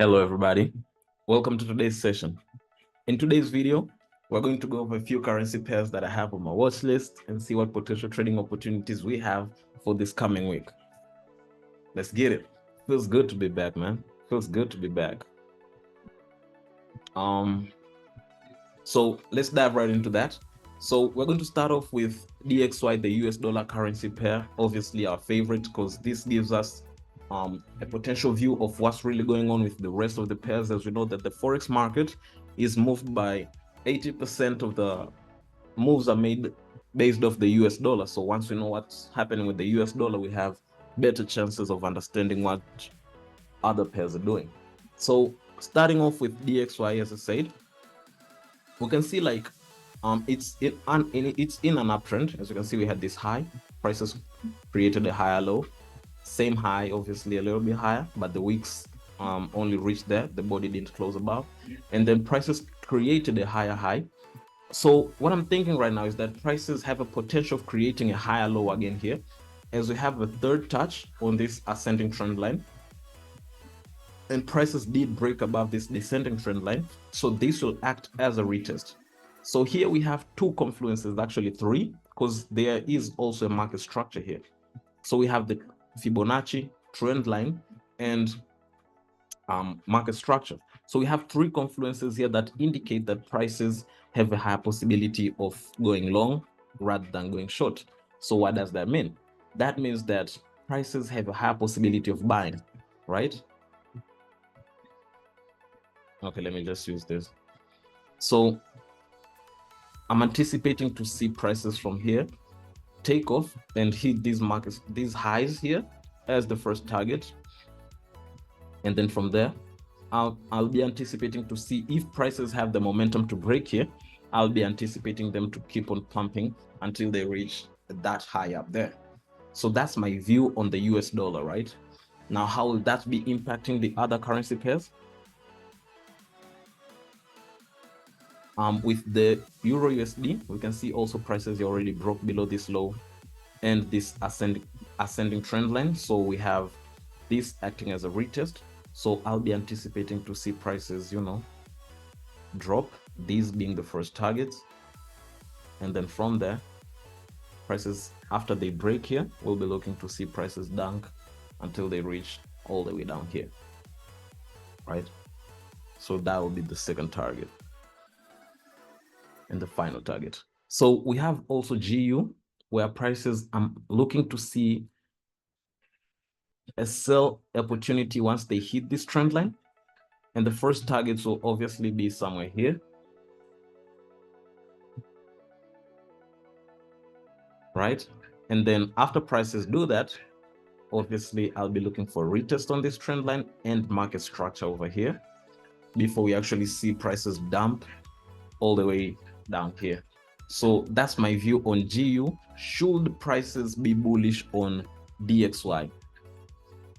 Hello everybody, welcome to today's session. In today's video, we're going to go over a few currency pairs that I have on my watch list and see what potential trading opportunities we have for this coming week. Let's get it. Feels good to be back, man. Feels good to be back. So let's dive right into that. So we're going to start off with DXY, the US dollar currency pair, obviously our favorite because this gives us a potential view of what's really going on with the rest of the pairs, as we know that the Forex market is moved by 80% of the moves are made based off the US dollar. So once we know what's happening with the US dollar, we have better chances of understanding what other pairs are doing. So starting off with DXY, as I said, we can see like it's in an uptrend. As you can see, we had this high, prices created a higher low, same high, obviously a little bit higher, but the wicks only reached there, the body didn't close above, and then prices created a higher high. So what I'm thinking right now is that prices have a potential of creating a higher low again here, as we have a third touch on this ascending trend line, and prices did break above this descending trend line, so this will act as a retest. So here we have two confluences, actually three, because there is also a market structure here. So we have the Fibonacci trend line and market structure. So we have three confluences here that indicate that prices have a higher possibility of going long rather than going short. So what does that mean? That means that prices have a higher possibility of buying, right? Okay, let me just use this. So I'm anticipating to see prices from here take off and hit these markets, these highs here as the first target. And then from there, I'll be anticipating to see if prices have the momentum to break here. I'll be anticipating them to keep on pumping until they reach that high up there. So that's my view on the US dollar, right? Now, how will that be impacting the other currency pairs? With the Euro USD, we can see also prices already broke below this low and this ascending trend line. So we have this acting as a retest. So I'll be anticipating to see prices, drop, these being the first targets. And then from there, prices, after they break here, we'll be looking to see prices dunk until they reach all the way down here, right? So that will be the second target and the final target. So we have also GU, where prices, I'm looking to see a sell opportunity once they hit this trend line. And the first targets will obviously be somewhere here, right? And then after prices do that, obviously I'll be looking for a retest on this trend line and market structure over here before we actually see prices dump all the way down here. So that's my view on GU. Should prices be bullish on DXY?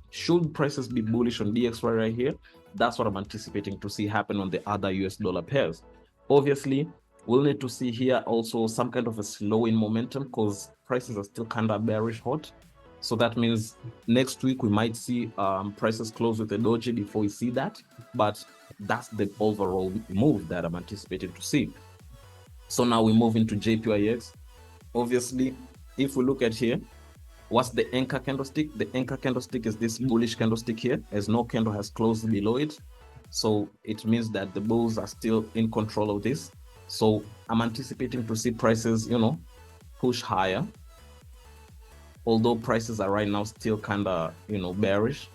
Should prices be bullish on DXY right here? That's what I'm anticipating to see happen on the other US dollar pairs. Obviously, we'll need to see here also some kind of a slow in momentum because prices are still kind of bearish hot. So that means next week we might see prices close with a doji before we see that. But that's the overall move that I'm anticipating to see. So now we move into JPYX. Obviously, if we look at here, what's the anchor candlestick? The anchor candlestick is this bullish candlestick here, as no candle has closed below it. So it means that the bulls are still in control of this. So I'm anticipating to see prices, push higher. Although prices are right now still kind of, bearish.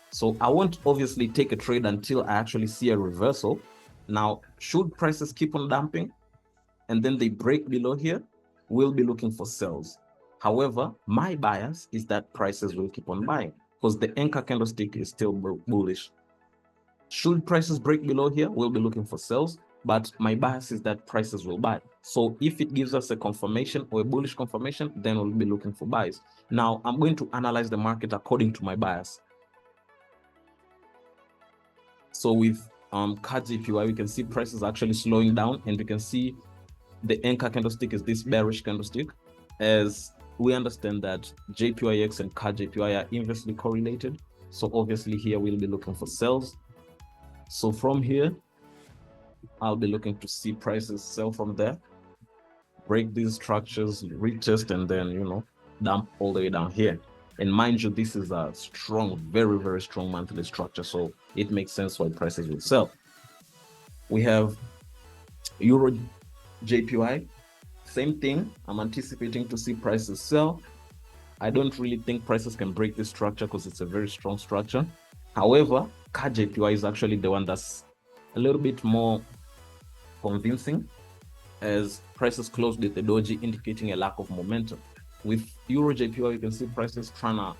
So I won't obviously take a trade until I actually see a reversal. Now, should prices keep on dumping and then they break below here, we'll be looking for sells. However, my bias is that prices will keep on buying because the anchor candlestick is still bullish. Should prices break below here, we'll be looking for sells, but my bias is that prices will buy. So if it gives us a confirmation or a bullish confirmation, then we'll be looking for buys. Now, I'm going to analyze the market according to my bias. So with JPY, we can see prices actually slowing down, and we can see the anchor candlestick is this bearish candlestick, as we understand that JPYX and JPY are inversely correlated. So obviously here we'll be looking for sells. So from here, I'll be looking to see prices sell from there, break these structures, retest, and then, you know, dump all the way down here. And mind you, this is a strong, very, very strong monthly structure. So it makes sense why prices will sell. We have Euro JPY, same thing. I'm anticipating to see prices sell. I don't really think prices can break this structure because it's a very strong structure. However, CAD JPY is actually the one that's a little bit more convincing, as prices closed with the doji indicating a lack of momentum. With Euro JPY, you can see prices trying to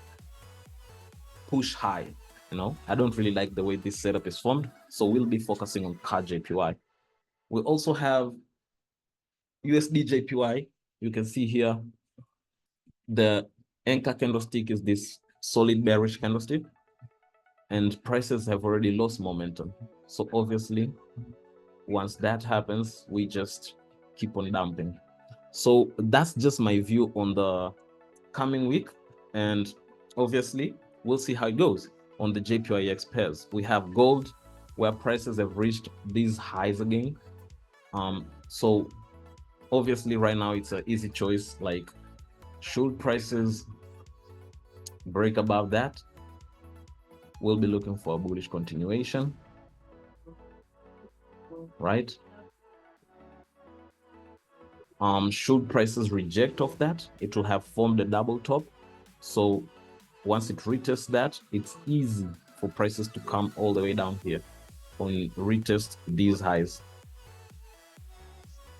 push high. You know, I don't really like the way this setup is formed, so we'll be focusing on CAD JPY. We also have USD JPY. You can see here the anchor candlestick is this solid bearish candlestick, and prices have already lost momentum. So obviously, once that happens, we just keep on dumping. So that's just my view on the coming week, and obviously we'll see how it goes on the JPYX pairs. We have gold, where prices have reached these highs again. So obviously right now it's an easy choice. Like, should prices break above that, we'll be looking for a bullish continuation, right? Should prices reject off that, it will have formed a double top. So once it retests that, it's easy for prices to come all the way down here and retest these highs.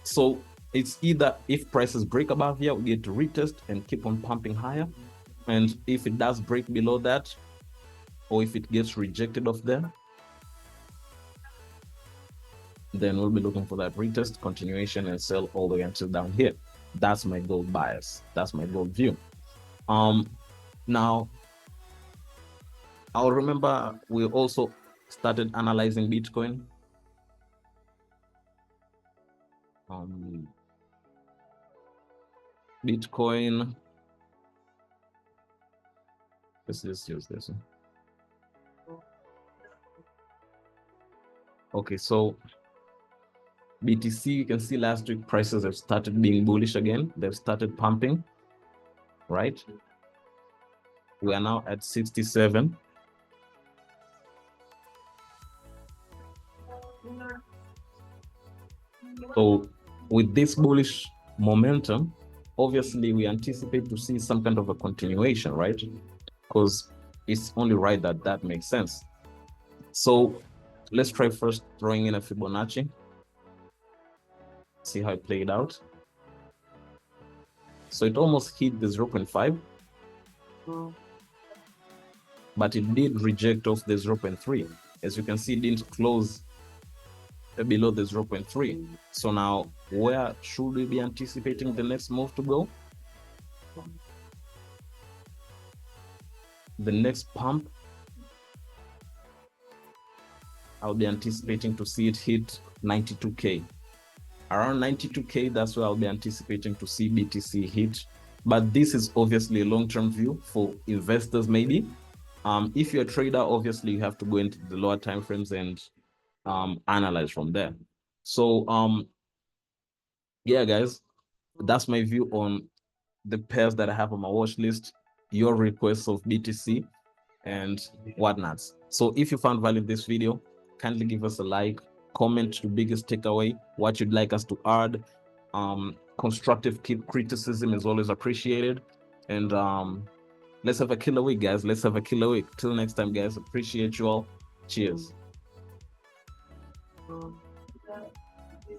So it's either, if prices break above here, we get to retest and keep on pumping higher. And if it does break below that, or if it gets rejected off there, then we'll be looking for that retest, continuation, and sell all the way until down here. That's my gold bias. That's my gold view. Now, I'll remember we also started analyzing Bitcoin. Bitcoin. Let's just use this one. Okay, so BTC, you can see last week prices have started being bullish again. They've started pumping, right? We are now at 67. So with this bullish momentum, obviously we anticipate to see some kind of a continuation, right? Because it's only right that that makes sense. So let's try first throwing in a Fibonacci. See how it played out. So it almost hit the 0.5, but it did reject off the 0.3. As you can see, it didn't close below the 0.3. So now, where should we be anticipating the next move to go? The next pump, I'll be anticipating to see it hit 92K. Around 92K, that's where I'll be anticipating to see BTC hit. But this is obviously a long-term view for investors, maybe. If you're a trader, obviously you have to go into the lower timeframes and analyze from there. So yeah, guys, that's my view on the pairs that I have on my watch list, your requests of BTC and whatnots. So if you found value in this video, kindly give us a like, comment your biggest takeaway, what you'd like us to add. Constructive criticism is always appreciated. And let's have a killer week, guys. Let's have a killer week. Till next time, guys. Appreciate you all. Cheers.